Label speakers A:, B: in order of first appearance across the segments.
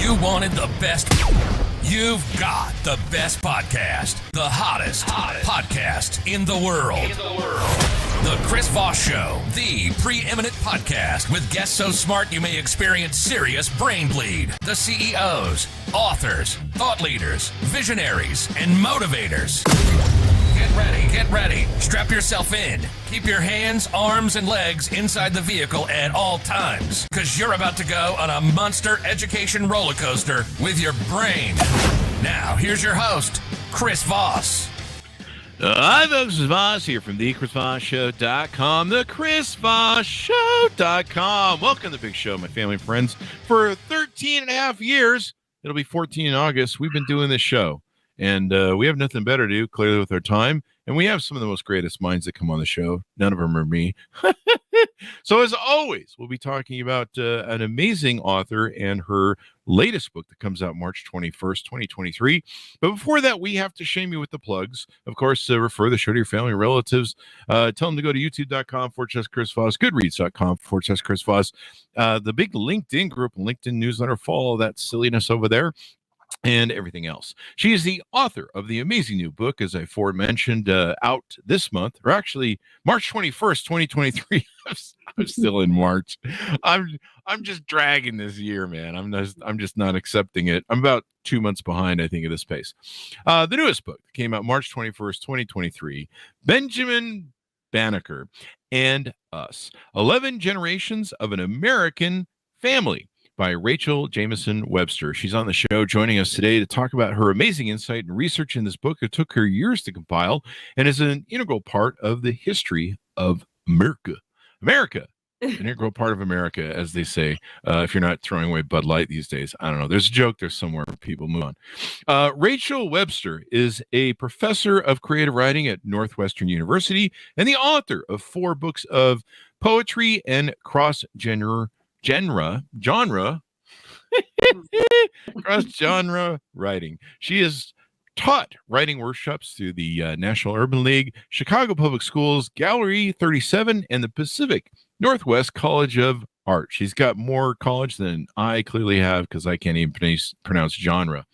A: You wanted the best. You've got the best podcast. The hottest podcast in the world. The Chris Voss Show, the preeminent podcast with guests so smart you may experience serious brain bleed. The CEOs, authors, thought leaders, visionaries, and motivators. Get ready. Strap yourself in. Keep your hands, arms, and legs inside the vehicle at all times, because you're about to go on a monster education roller coaster with your brain. Now, here's your host, Chris Voss.
B: Hi, folks. This is Voss here from the ChrisVossShow.com, the ChrisVossShow.com. Welcome to the big show, my family and friends. For 13 and a half years, it'll be 14 in August, we've been doing this show. And we have nothing better to do, clearly, with our time. And we have some of the most greatest minds that come on the show. None of them are me. So as always, we'll be talking about an amazing author and her latest book that comes out March 21st, 2023. But before that, we have to shame you with the plugs. Of course, refer the show to your family and relatives. Tell them to go to youtube.com/Chris Voss, goodreads.com/Chris Voss. The big LinkedIn group, LinkedIn newsletter, follow that silliness over there. And everything else. She is the author of the amazing new book, as I aforementioned, out this month, or actually March 21st, 2023. I'm still in March. I'm just dragging this year, man. I'm just not accepting it. I'm about 2 months behind, I think, at this pace. The newest book came out March 21st, 2023. Benjamin Banneker and Us: 11 Generations of an American Family, by Rachel Jamison Webster. She's on the show joining us today to talk about her amazing insight and research in this book. It took her years to compile and is an integral part of the history of America. An integral part of America, as they say, if you're not throwing away Bud Light these days. I don't know. There's a joke there somewhere. People move on. Rachel Webster is a professor of creative writing at Northwestern University and the author of 4 books of poetry and cross-genre cross-genre writing. She has taught writing workshops through the National Urban League, Chicago Public Schools, Gallery 37, and the Pacific Northwest College of Art. She's got more college than I clearly have, because I can't even pronounce genre.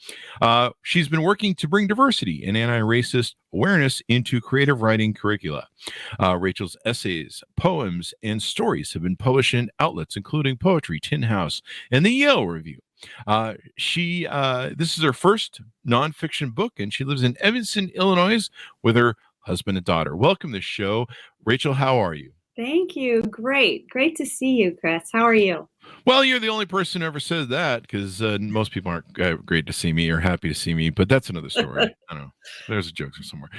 B: She's been working to bring diversity and anti-racist awareness into creative writing curricula. Rachel's essays, poems, and stories have been published in outlets including Poetry, Tin House, and the Yale Review. This is her first nonfiction book, and she lives in Evanston, Illinois, with her husband and daughter. Welcome to the show. Rachel, how are you?
C: Thank you. Great to see you, Chris. How are you?
B: Well, you're the only person who ever said that, because most people aren't great to see me or happy to see me, but that's another story. I don't know. There's a joke there somewhere.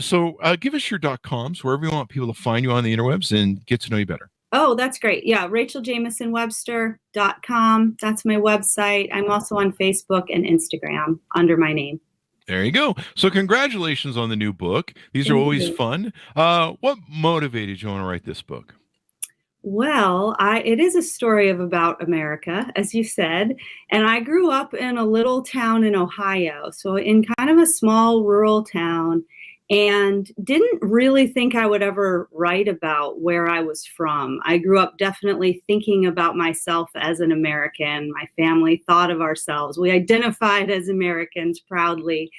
B: So give us your .coms, wherever you want people to find you on the interwebs and get to know you better.
C: Oh, that's great. Yeah, RachelJamisonWebster.com. That's my website. I'm also on Facebook and Instagram under my name.
B: There you go. So congratulations on the new book. These are always fun. What motivated you to write this book?
C: Well, it is a story about America, as you said, and I grew up in a little town in Ohio, so in kind of a small rural town, and didn't really think I would ever write about where I was from. I grew up definitely thinking about myself as an American. My family thought of ourselves. We identified as Americans proudly.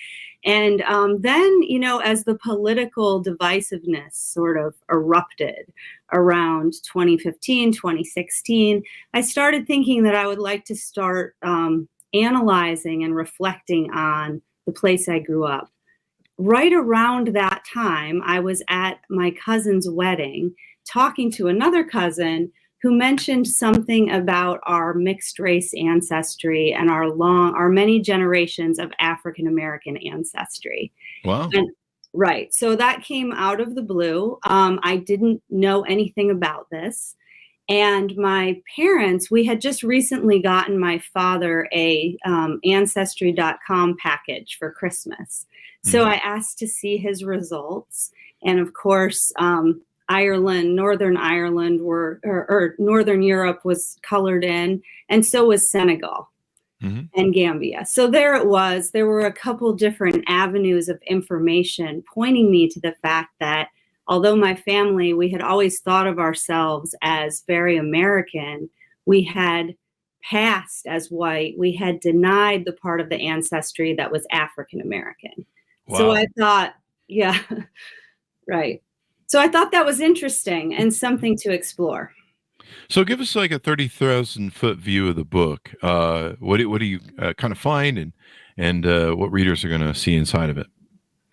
C: And then, as the political divisiveness sort of erupted around 2015, 2016, I started thinking that I would like to start analyzing and reflecting on the place I grew up. Right around that time, I was at my cousin's wedding talking to another cousin who mentioned something about our mixed race ancestry and our many generations of African American ancestry.
B: Wow.
C: Right. So that came out of the blue. I didn't know anything about this. And my parents, we had just recently gotten my father a ancestry.com package for Christmas. So I asked to see his results. And of course, Northern Ireland or Northern Europe was colored in, and so was Senegal and Gambia. So there it was. There were a couple different avenues of information pointing me to the fact that although my family, we had always thought of ourselves as very American, we had passed as white, we had denied the part of the ancestry that was African American.
B: Wow.
C: So I thought, yeah, right. So I thought that was interesting and something to explore.
B: So give us like a 30,000-foot view of the book. What do you kind of find, and what readers are going to see inside of it?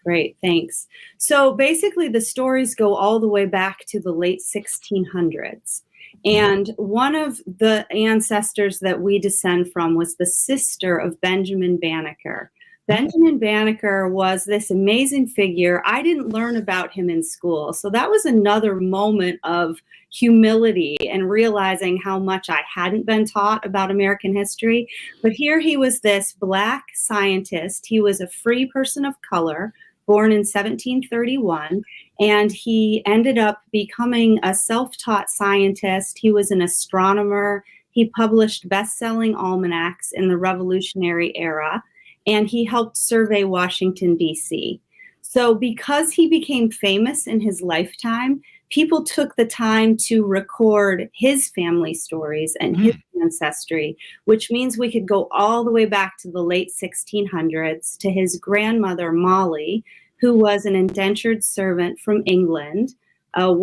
C: Great, thanks. So basically, the stories go all the way back to the late 1600s. And one of the ancestors that we descend from was the sister of Benjamin Banneker. Benjamin Banneker was this amazing figure. I didn't learn about him in school. So that was another moment of humility and realizing how much I hadn't been taught about American history. But here he was, this Black scientist. He was a free person of color, born in 1731, and he ended up becoming a self-taught scientist. He was an astronomer. He published best-selling almanacs in the Revolutionary era, and he helped survey Washington, D.C. So because he became famous in his lifetime, people took the time to record his family stories and his ancestry, which means we could go all the way back to the late 1600s to his grandmother, Molly, who was an indentured servant from England, a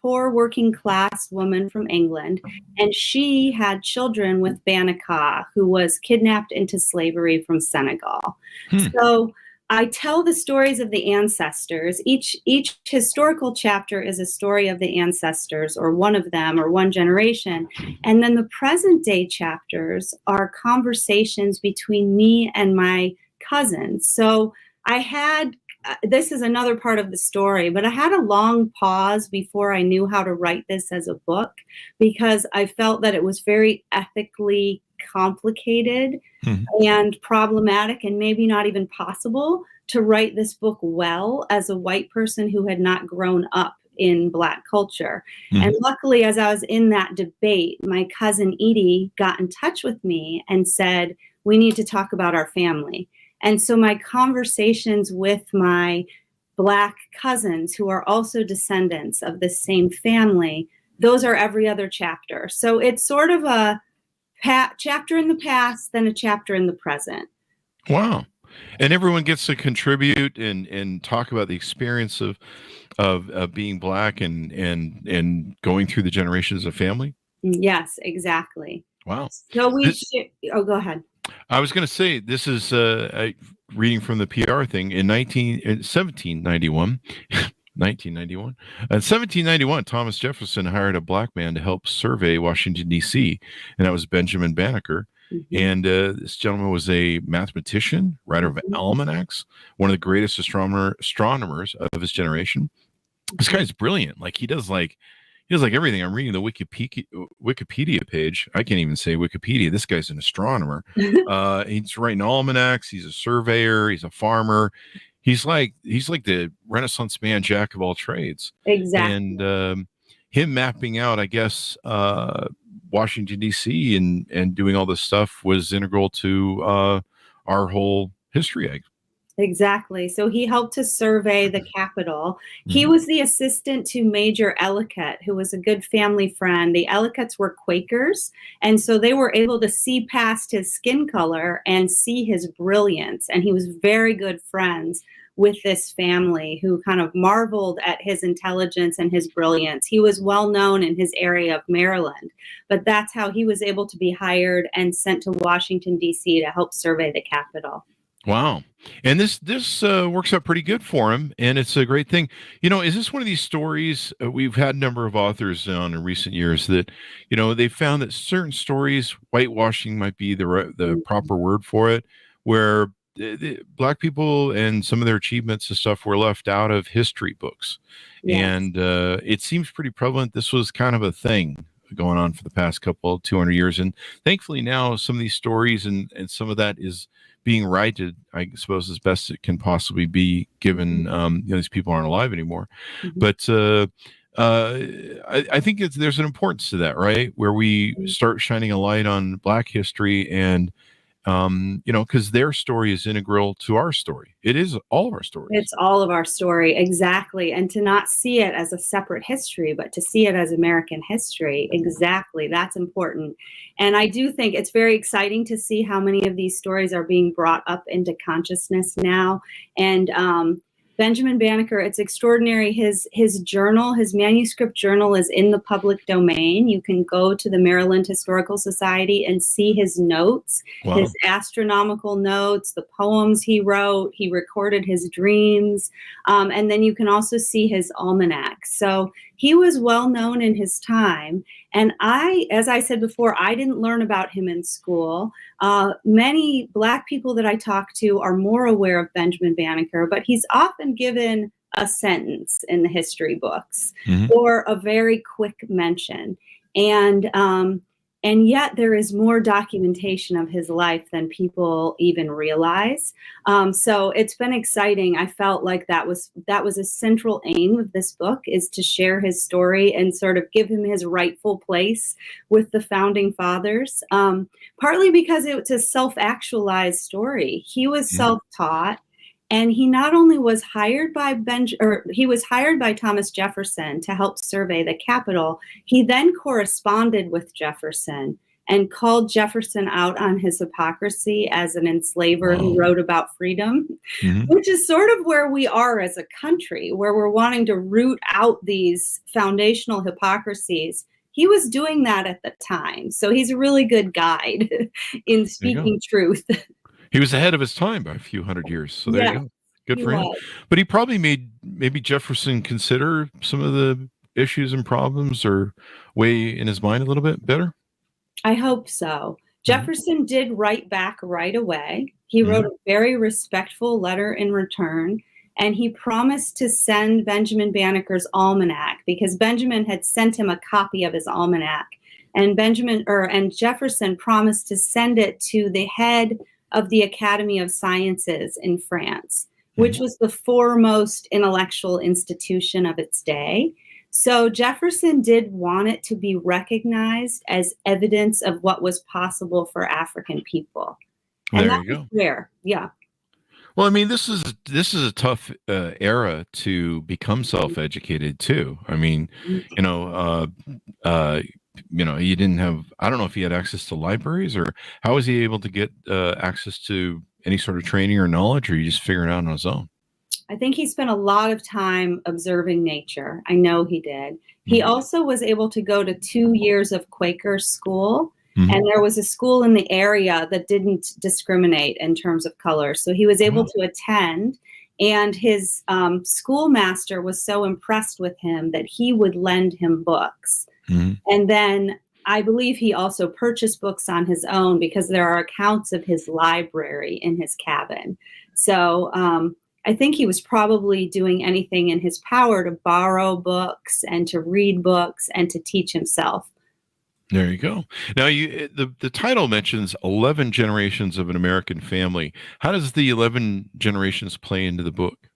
C: poor working class woman from England. And she had children with Banneker, who was kidnapped into slavery from Senegal. So I tell the stories of the ancestors. Each historical chapter is a story of the ancestors, or one of them, or one generation. And then the present day chapters are conversations between me and my cousins. So I had, this is another part of the story, but I had a long pause before I knew how to write this as a book, because I felt that it was very ethically complicated and problematic, and maybe not even possible to write this book well as a white person who had not grown up in Black culture. And luckily, as I was in that debate, my cousin Edie got in touch with me and said, we need to talk about our family. And so my conversations with my Black cousins, who are also descendants of the same family, those are every other chapter. So it's sort of a chapter in the past, then a chapter in the present.
B: Wow. And everyone gets to contribute and talk about the experience of being Black and going through the generations of family.
C: Yes, exactly.
B: Wow.
C: So go ahead.
B: I was going to say, this is reading from the PR thing in 1791. 1991. In 1791, Thomas Jefferson hired a Black man to help survey Washington, D.C., and that was Benjamin Banneker. And this gentleman was a mathematician, writer of almanacs, one of the greatest astronomers of his generation. This guy's brilliant. Like, he does everything. I'm reading the Wikipedia page. I can't even say Wikipedia. This guy's an astronomer. He's writing almanacs. He's a surveyor. He's a farmer. He's like the Renaissance man, jack of all trades.
C: Exactly.
B: And him mapping out, I guess, Washington, D.C. and doing all this stuff was integral to our whole history.
C: Exactly. So he helped to survey the Capitol. He was the assistant to Major Ellicott, who was a good family friend. The Ellicotts were Quakers, and so they were able to see past his skin color and see his brilliance. And he was very good friends with this family, who kind of marveled at his intelligence and his brilliance. He was well known in his area of Maryland, but that's how he was able to be hired and sent to Washington, D.C. to help survey the Capitol.
B: Wow. And this works out pretty good for him, and it's a great thing. Is this one of these stories, we've had a number of authors on in recent years that, they found that certain stories, whitewashing might be the proper word for it, where the Black people and some of their achievements and stuff were left out of history books. Yes. And it seems pretty prevalent. This was kind of a thing going on for the past 200 years. And thankfully now some of these stories and some of that is being righted, I suppose, as best it can possibly be, given these people aren't alive anymore. But I think there's an importance to that, right? Where we start shining a light on Black history and because their story is integral to our story. It is all of our stories.
C: It's all of our story, exactly. And to not see it as a separate history, but to see it as American history, exactly. That's important. And I do think it's very exciting to see how many of these stories are being brought up into consciousness now. And Benjamin Banneker, it's extraordinary. His journal, his manuscript journal, is in the public domain. You can go to the Maryland Historical Society and see his notes,
B: Wow.
C: his astronomical notes, the poems he wrote. He recorded his dreams. And then you can also see his almanac. So he was well known in his time. And as I said before, I didn't learn about him in school. Many Black people that I talk to are more aware of Benjamin Banneker, but he's often given a sentence in the history books or a very quick mention. And yet there is more documentation of his life than people even realize. So it's been exciting. I felt like that was a central aim of this book, is to share his story and sort of give him his rightful place with the founding fathers. Partly because it's a self-actualized story. He was self-taught. And he not only was hired by he was hired by Thomas Jefferson to help survey the Capitol. He then corresponded with Jefferson and called Jefferson out on his hypocrisy as an enslaver who wrote about freedom, which is sort of where we are as a country, where we're wanting to root out these foundational hypocrisies. He was doing that at the time. So he's a really good guide in speaking truth.
B: He was ahead of his time by a few hundred years. So there you go. Good for him. But he probably made maybe Jefferson consider some of the issues and problems, or weigh in his mind a little bit better.
C: I hope so. Jefferson did write back right away. He wrote a very respectful letter in return. And he promised to send Benjamin Banneker's almanac, because Benjamin had sent him a copy of his almanac. And Jefferson promised to send it to the head of the Academy of Sciences in France, which was the foremost intellectual institution of its day. So Jefferson did want it to be recognized as evidence of what was possible for African people. And
B: there you go.
C: Rare. Yeah.
B: Well, I mean, this is a tough era to become self-educated too. I mean, he didn't have, I don't know if he had access to libraries, or how was he able to get access to any sort of training or knowledge, or you just figure it out on his own?
C: I think he spent a lot of time observing nature. I know he did. He also was able to go to 2 years of Quaker school. And there was a school in the area that didn't discriminate in terms of color. So he was able to attend. And his schoolmaster was so impressed with him that he would lend him books. And then I believe he also purchased books on his own, because there are accounts of his library in his cabin. So I think he was probably doing anything in his power to borrow books and to read books and to teach himself.
B: There you go. Now, the title mentions 11 generations of an American family. How does the 11 generations play into the book?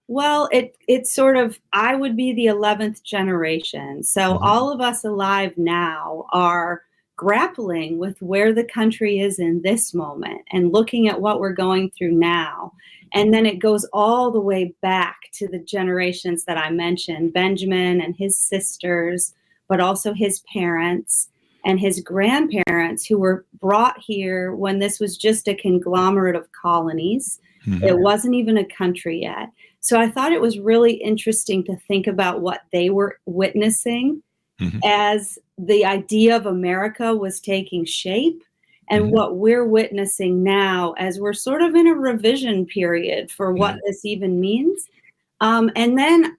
C: Well, it's sort of, I would be the 11th generation. So all of us alive now are grappling with where the country is in this moment and looking at what we're going through now. And then it goes all the way back to the generations that I mentioned, Benjamin and his sisters, but also his parents and his grandparents, who were brought here when this was just a conglomerate of colonies. It wasn't even a country yet. So I thought it was really interesting to think about what they were witnessing as the idea of America was taking shape, and what we're witnessing now as we're sort of in a revision period for what this even means. And then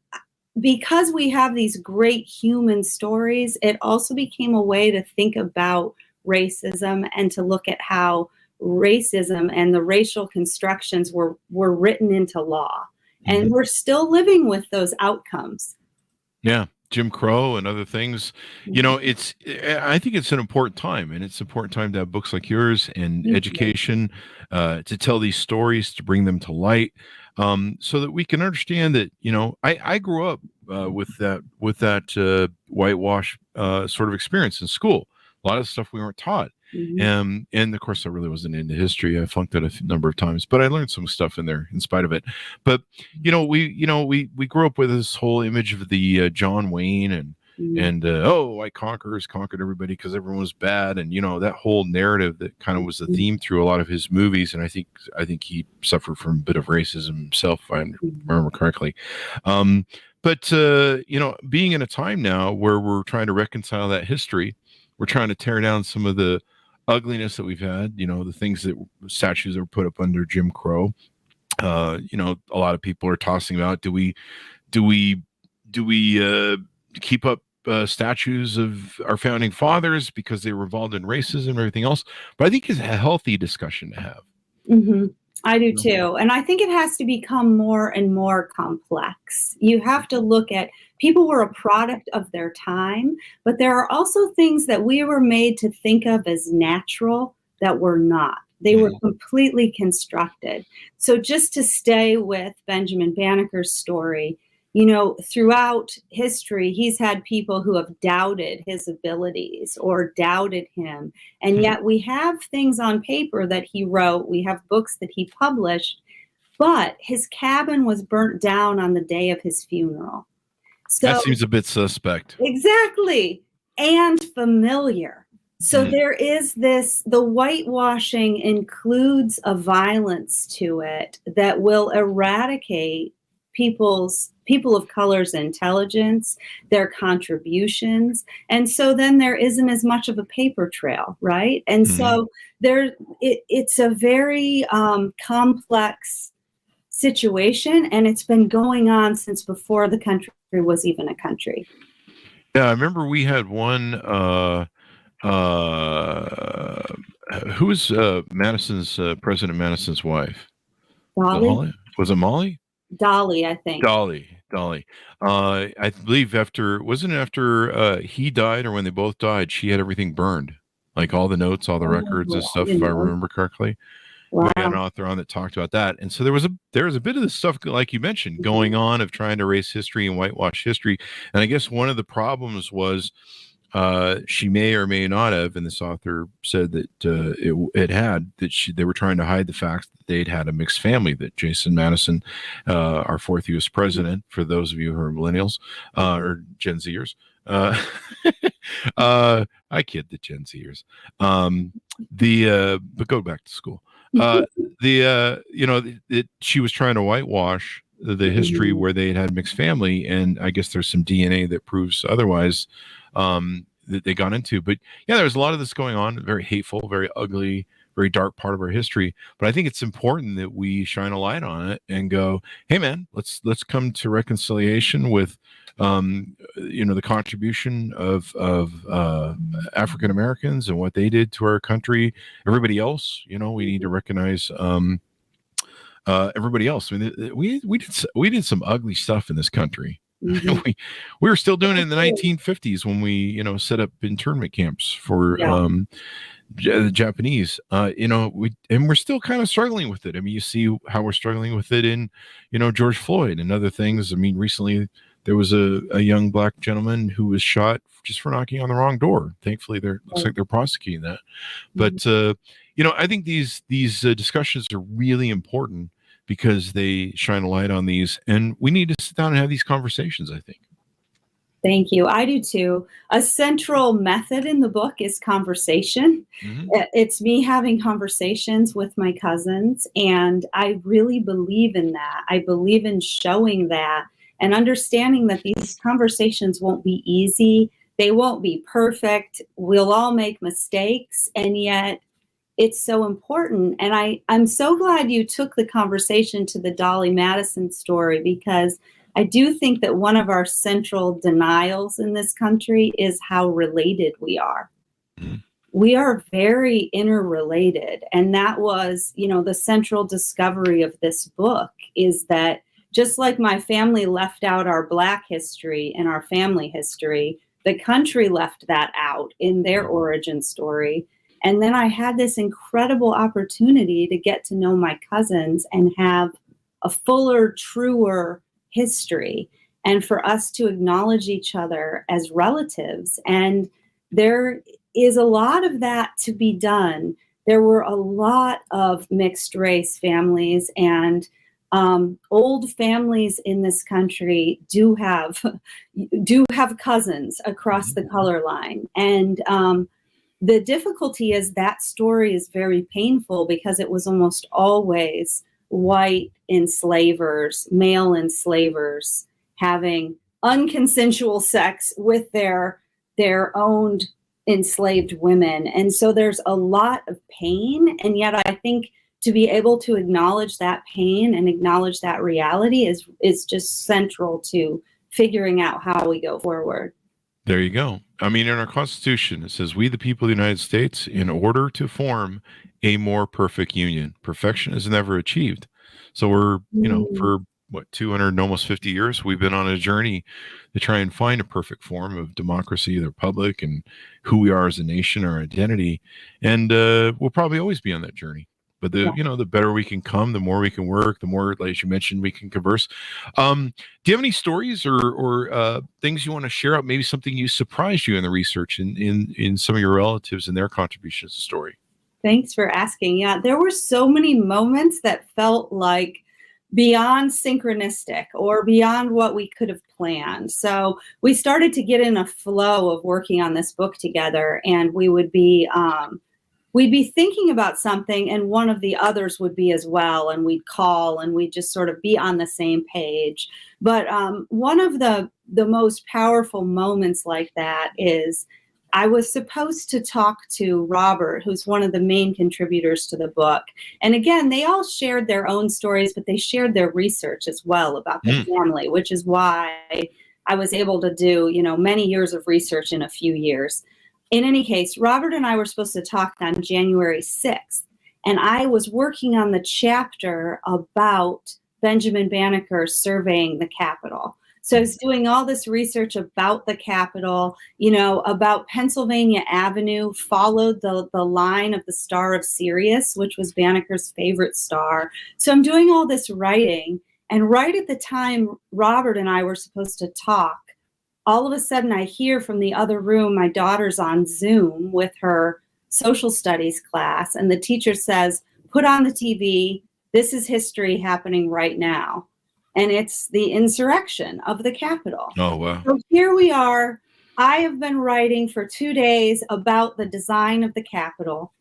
C: because we have these great human stories, it also became a way to think about racism and to look at how racism and the racial constructions were written into law. And we're still living with those outcomes. Yeah.
B: Jim Crow and other things. I think it's an important time, and it's an important time to have books like yours and education to tell these stories, to bring them to light, so that we can understand that, I grew up with that whitewash sort of experience in school. A lot of stuff we weren't taught. And of course, I really wasn't into history. I flunked it a number of times, but I learned some stuff in there in spite of it. But we grew up with this whole image of the John Wayne and white conquerors conquered everybody because everyone was bad, and that whole narrative that kind of was the theme through a lot of his movies. And I think he suffered from a bit of racism himself, if I remember correctly. But being in a time now where we're trying to reconcile that history, we're trying to tear down some of the ugliness that we've had, the things that statues that were put up under Jim Crow. A lot of people are tossing about, do we keep up statues of our founding fathers because they were involved in racism and everything else? But I think it's a healthy discussion to have.
C: Mm-hmm. I do too. And I think it has to become more and more complex. You have to look at, people were a product of their time, but there are also things that we were made to think of as natural that were not. They were completely constructed. So just to stay with Benjamin Banneker's story, throughout history, he's had people who have doubted his abilities or doubted him. And yet we have things on paper that he wrote. We have books that he published, but his cabin was burnt down on the day of his funeral. So
B: that seems a bit suspect.
C: Exactly. And familiar. So there is this, the whitewashing includes a violence to it that will eradicate people of color's intelligence, their contributions. And so then there isn't as much of a paper trail, right? And so it's a very complex situation, and it's been going on since before the country was even a country.
B: Yeah, I remember we had one, who was President Madison's wife?
C: Dolly?
B: Was it Molly?
C: Dolly, I think.
B: Dolly. I believe after he died, or when they both died, she had everything burned, like all the notes, all the records and stuff, if I remember correctly. Wow. We had an author on that talked about that. And so there was a bit of this stuff, like you mentioned, going on of trying to erase history and whitewash history. And I guess one of the problems was she may or may not have, and this author said that they were trying to hide the fact that they'd had a mixed family, that Jason Madison, our fourth U.S. president, for those of you who are millennials or Gen Zers, I kid the Gen Zers, but go back to school. She was trying to whitewash the history where they had mixed family, and I guess there's some DNA that proves otherwise. That they got into. But yeah, there's a lot of this going on, very hateful, very ugly, very dark part of our history. But I think it's important that we shine a light on it and go, hey man, let's come to reconciliation with the contribution of African Americans and what they did to our country. Everybody else, we need to recognize everybody else. I mean, we did some ugly stuff in this country. We were still doing it in the 1950s when we set up internment camps for the Japanese. We're still kind of struggling with it. I mean, you see how we're struggling with it in George Floyd and other things. I mean, recently there was a young black gentleman who was shot just for knocking on the wrong door. Thankfully, looks like they're prosecuting that. But I think these discussions are really important, because they shine a light on these, and we need to sit down and have these conversations, I think.
C: Thank you. I do too. A central method in the book is conversation. It's me having conversations with my cousins, and I really believe in that. I believe in showing that and understanding that these conversations won't be easy. They won't be perfect. We'll all make mistakes, and yet it's so important. And I'm so glad you took the conversation to the Dolly Madison story, because I do think that one of our central denials in this country is how related we are. We are very interrelated. And that was, the central discovery of this book, is that just like my family left out our Black history and our family history, the country left that out in their origin story. And then I had this incredible opportunity to get to know my cousins and have a fuller, truer history, and for us to acknowledge each other as relatives. And there is a lot of that to be done. There were a lot of mixed race families, and old families in this country do have cousins across the color line. And the difficulty is that story is very painful because it was almost always white enslavers, male enslavers, having unconsensual sex with their owned enslaved women. And so there's a lot of pain. And yet I think to be able to acknowledge that pain and acknowledge that reality is just central to figuring out how we go forward.
B: There you go. I mean, in our Constitution, it says, "We, the people of the United States, in order to form a more perfect union." Perfection is never achieved. So we're, for what, 200 and almost 50 years, we've been on a journey to try and find a perfect form of democracy, the republic, and who we are as a nation, our identity. And we'll probably always be on that journey. But the better we can come, the more we can work, the more, like you mentioned, we can converse. Do you have any stories or things you want to share out? Maybe something you surprised you in the research in some of your relatives and their contributions to the story?
C: Thanks for asking. Yeah, there were so many moments that felt like beyond synchronistic or beyond what we could have planned. So we started to get in a flow of working on this book together, and we would be we'd be thinking about something and one of the others would be as well, and we'd call and we'd just sort of be on the same page. But one of the most powerful moments like that is I was supposed to talk to Robert, who's one of the main contributors to the book. And again, they all shared their own stories, but they shared their research as well about the family, which is why I was able to do, many years of research in a few years. In any case, Robert and I were supposed to talk on January 6th, and I was working on the chapter about Benjamin Banneker surveying the Capitol. So I was doing all this research about the Capitol, about Pennsylvania Avenue, followed the line of the Star of Sirius, which was Banneker's favorite star. So I'm doing all this writing, and right at the time Robert and I were supposed to talk, all of a sudden I hear from the other room, my daughter's on Zoom with her social studies class, and the teacher says, "Put on the TV, this is history happening right now." And it's the insurrection of the Capitol.
B: Oh, wow.
C: So here we are. I have been writing for 2 days about the design of the Capitol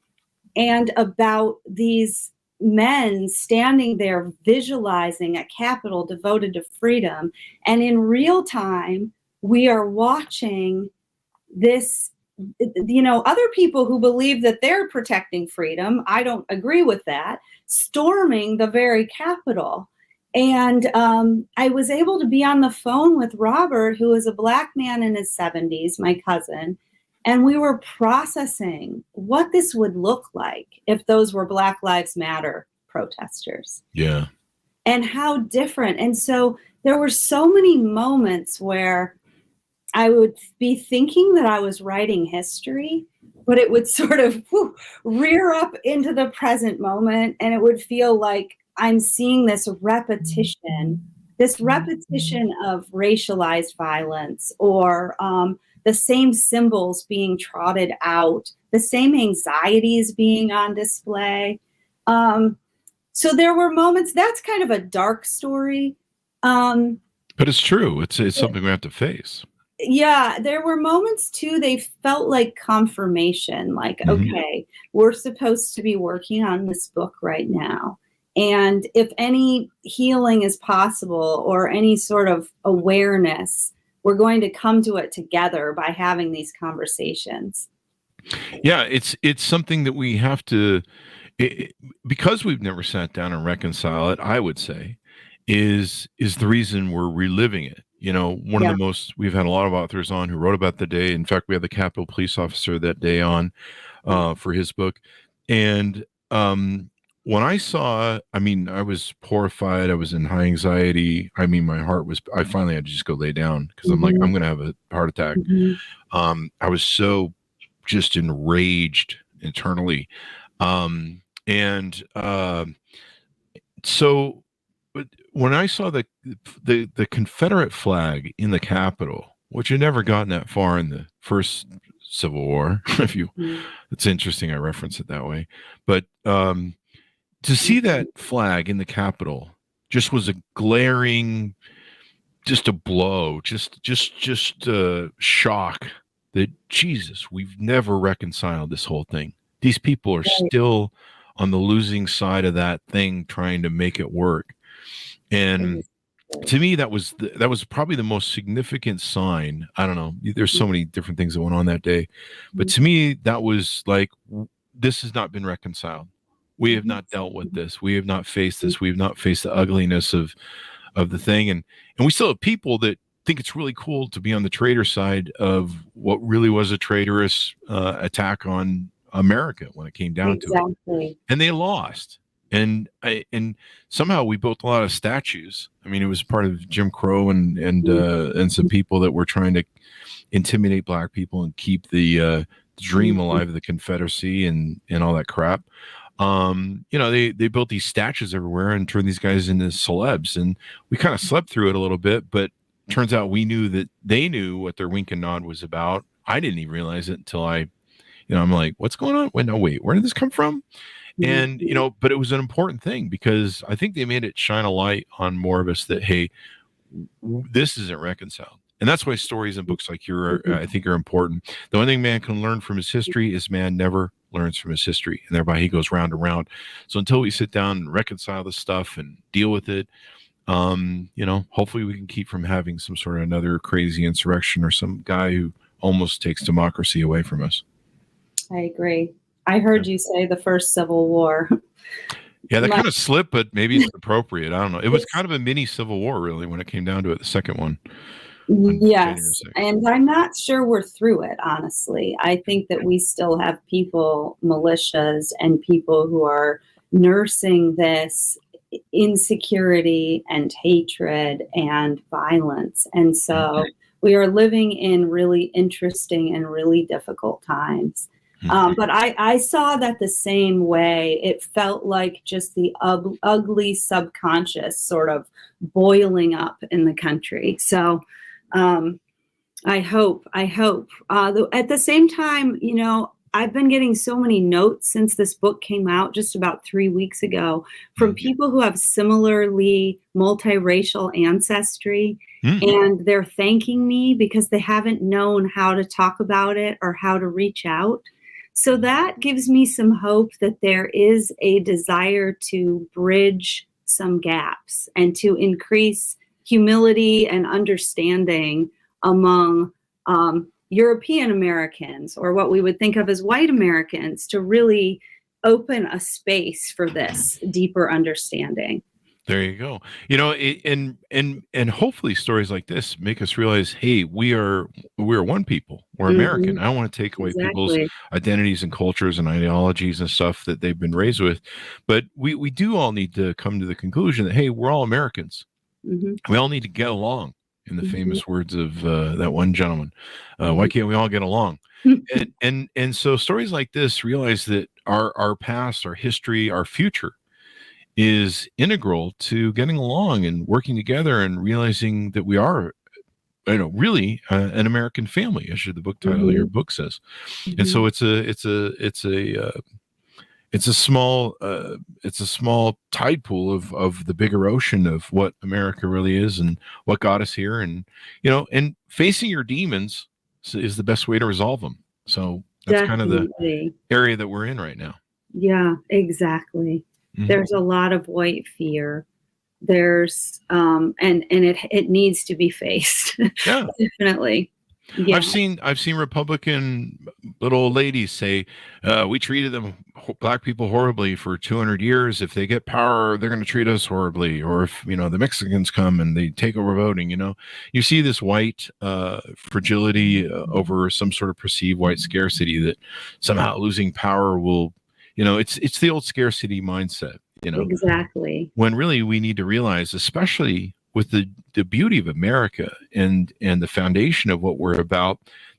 C: and about these men standing there visualizing a Capitol devoted to freedom. And in real time, we are watching this, other people who believe that they're protecting freedom, I don't agree with that, storming the very Capitol. And I was able to be on the phone with Robert, who is a Black man in his 70s, my cousin, and we were processing what this would look like if those were Black Lives Matter protesters.
B: Yeah.
C: And how different. And so there were so many moments where I would be thinking that I was writing history, but it would sort of rear up into the present moment, and it would feel like I'm seeing this repetition of racialized violence, or the same symbols being trotted out, the same anxieties being on display. So there were moments, that's kind of a dark story.
B: But it's true. It's something we have to face.
C: Yeah, there were moments too, they felt like confirmation, like, okay, we're supposed to be working on this book right now. And if any healing is possible or any sort of awareness, we're going to come to it together by having these conversations.
B: Yeah, it's something that we have to, because we've never sat down and reconcile it, I would say, is the reason we're reliving it. One of the most, we've had a lot of authors on who wrote about the day. In fact, we had the Capitol Police officer that day on for his book. And when I saw, I was horrified. I was in high anxiety. My heart was, I finally had to just go lay down because I'm like, I'm going to have a heart attack. I was so just enraged internally. So when I saw the Confederate flag in the Capitol, which had never gotten that far in the first Civil War. If you,
C: Mhm.
B: it's interesting I reference it that way. But to see that flag in the Capitol just was a glaring, just a blow, just shock that Jesus, we've never reconciled this whole thing. These people are
C: Right.
B: still on the losing side of that thing, trying to make it work. And to me, that was probably the most significant sign. I don't know. There's so many different things that went on that day, but to me, that was like, this has not been reconciled. We have not dealt with this. We have not faced this. We have not faced the ugliness of the thing, and we still have people that think it's really cool to be on the traitor side of what really was a traitorous attack on America when it came down to it,
C: Exactly.
B: and they lost. And somehow we built a lot of statues. I mean, it was part of Jim Crow and some people that were trying to intimidate black people and keep the dream alive of the Confederacy and all that crap. They built these statues everywhere and turned these guys into celebs, and we kind of slept through it a little bit, but turns out we knew that they knew what their wink and nod was about. I didn't even realize it until I'm like, what's going on? Wait, where did this come from? And, but it was an important thing because I think they made it shine a light on more of us that, hey, this isn't reconciled. And that's why stories and books like yours, I think, are important. The only thing man can learn from his history is man never learns from his history, and thereby he goes round and round. So until we sit down and reconcile this stuff and deal with it, hopefully we can keep from having some sort of another crazy insurrection or some guy who almost takes democracy away from us.
C: I agree. I heard you say the first Civil War.
B: Yeah, that kind of slipped, but maybe it's appropriate. I don't know. It was kind of a mini Civil War, really, when it came down to it, the second one.
C: Yes, and I'm not sure we're through it, honestly. I think that we still have people, militias, and people who are nursing this insecurity and hatred and violence. And so we are living in really interesting and really difficult times. But I saw that the same way. It felt like just the ugly subconscious sort of boiling up in the country. So I hope. At the same time, I've been getting so many notes since this book came out just about 3 weeks ago from people who have similarly multiracial ancestry. And they're thanking me because they haven't known how to talk about it or how to reach out. So that gives me some hope that there is a desire to bridge some gaps and to increase humility and understanding among European Americans, or what we would think of as white Americans, to really open a space for this deeper understanding.
B: There you go. And hopefully stories like this make us realize, hey, we're one people. We're American. I don't want to take away people's identities and cultures and ideologies and stuff that they've been raised with. But we do all need to come to the conclusion that, hey, we're all Americans. We all need to get along, in the famous words of that one gentleman. Why can't we all get along? and so stories like this realize that our past, our history, our future is integral to getting along and working together and realizing that we are, really an American family, as the book title of your book says. And so it's a small tide pool of the bigger ocean of what America really is and what got us here. And, and facing your demons is the best way to resolve them. So that's kind of the area that we're in right now.
C: Yeah, exactly. There's a lot of white fear. There's and it needs to be faced.
B: Yeah,
C: definitely. Yeah.
B: I've seen Republican little old ladies say, we treated black people horribly for 200 years. If they get power, they're going to treat us horribly. Or if, the Mexicans come and they take over voting, you see this white fragility over some sort of perceived white scarcity that somehow losing power will, it's the old scarcity mindset,
C: Exactly.
B: When really we need to realize, especially with the beauty of America and the foundation of what we're about,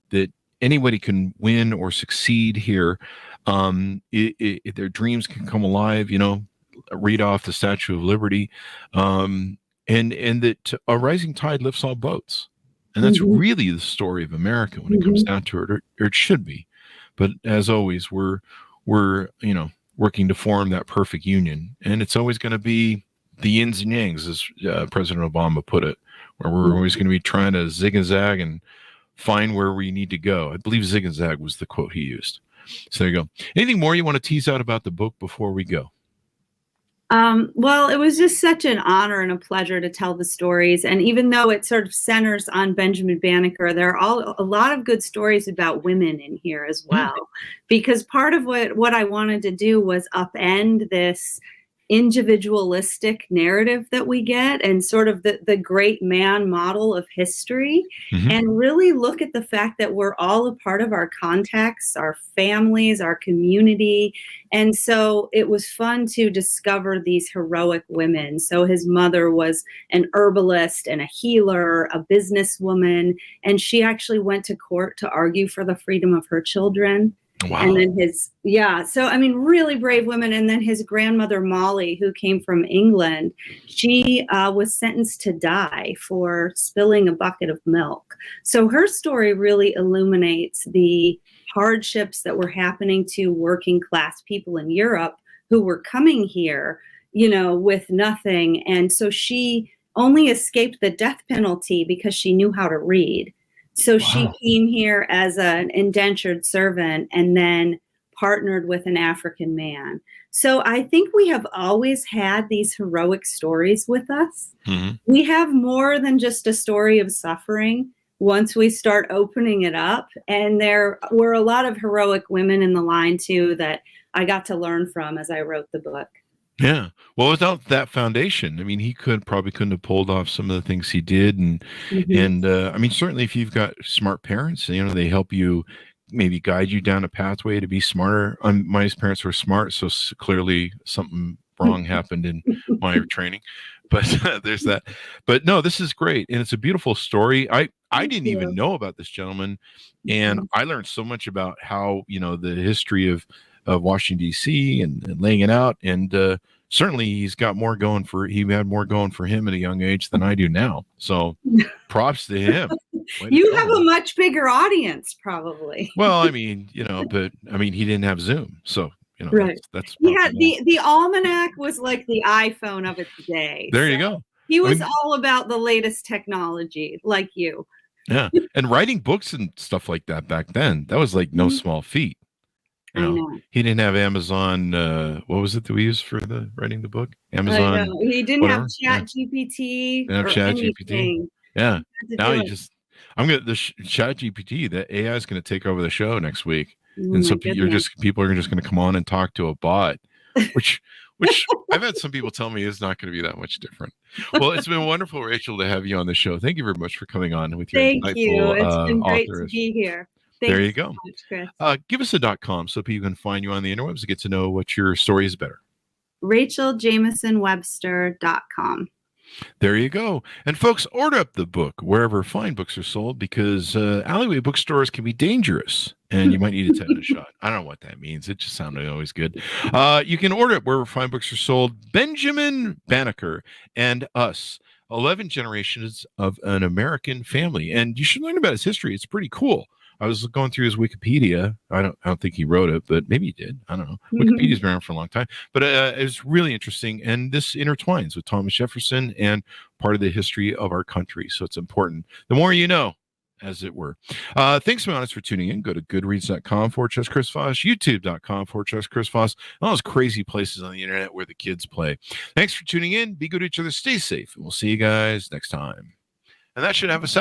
B: that anybody can win or succeed here. Their dreams can come alive, read off the Statue of Liberty, and that a rising tide lifts all boats. And that's really the story of America when it comes down to it, or it should be. But as always, we're working to form that perfect union. And it's always going to be the yins and yangs, as President Obama put it, where we're always going to be trying to zig and zag and find where we need to go. I believe zig and zag was the quote he used. So there you go. Anything more you want to tease out about the book before we go?
C: Well, it was just such an honor and a pleasure to tell the stories. And even though it sort of centers on Benjamin Banneker, there are a lot of good stories about women in here as well. Because part of what I wanted to do was upend this individualistic narrative that we get and sort of the great man model of history, and really look at the fact that we're all a part of our context, our families, our community. And so it was fun to discover these heroic women. So his mother was an herbalist and a healer, a businesswoman, and she actually went to court to argue for the freedom of her children.
B: Wow.
C: And then so I mean, really brave women. And then his grandmother, Molly, who came from England, she was sentenced to die for spilling a bucket of milk. So her story really illuminates the hardships that were happening to working class people in Europe who were coming here, with nothing. And so she only escaped the death penalty because she knew how to read. So she came here as an indentured servant and then partnered with an African man. So I think we have always had these heroic stories with us. We have more than just a story of suffering once we start opening it up. And there were a lot of heroic women in the line, too, that I got to learn from as I wrote the book.
B: Yeah. Well, without that foundation, I mean, he probably couldn't have pulled off some of the things he did. And, I mean, certainly if you've got smart parents, they help you, maybe guide you down a pathway to be smarter. My parents were smart, so clearly something wrong happened in my training, but there's that. But no, this is great. And it's a beautiful story. I didn't even know about this gentleman. And I learned so much about how, the history of Washington, D.C. and laying it out. And certainly he had more going for him at a young age than I do now. So props to him.
C: You have a much bigger audience, probably.
B: Well, I mean, but I mean, he didn't have Zoom. So,
C: right.
B: That's
C: the almanac was like the iPhone of its day.
B: There you go.
C: He was all about the latest technology, like you.
B: Yeah. And writing books and stuff like that back then, that was like no small feat. I know. He didn't have Amazon. What was it that we used for writing the book? Amazon.
C: I know. He didn't have Chat GPT.
B: Didn't have Chat GPT. Yeah. Now the Chat GPT, the AI is going to take over the show next week, and so people are just going to come on and talk to a bot, which I've had some people tell me is not going to be that much different. Well, it's been wonderful, Rachel, to have you on the show. Thank you very much for coming on with your
C: Thank
B: insightful
C: you. It's been great to
B: authoress.
C: be here.
B: There you go.
C: So much, Chris.
B: Give us a .com so people can find you on the interwebs to get to know what your story is better.
C: RachelJamisonWebster.com.
B: There you go. And folks, order up the book wherever fine books are sold, because alleyway bookstores can be dangerous and you might need a tetanus shot. I don't know what that means. It just sounded always good. You can order it wherever fine books are sold. Benjamin Banneker and Us, 11 generations of an American family. And you should learn about his history. It's pretty cool. I was going through his Wikipedia. I don't think he wrote it, but maybe he did. I don't know. Wikipedia's been around for a long time, but it's really interesting. And this intertwines with Thomas Jefferson and part of the history of our country. So it's important. The more you know, as it were. Thanks so much for tuning in. Go to goodreads.com/Chris Voss, youtube.com/Chris Voss, all those crazy places on the internet where the kids play. Thanks for tuning in. Be good to each other. Stay safe. And we'll see you guys next time. And that should have us out.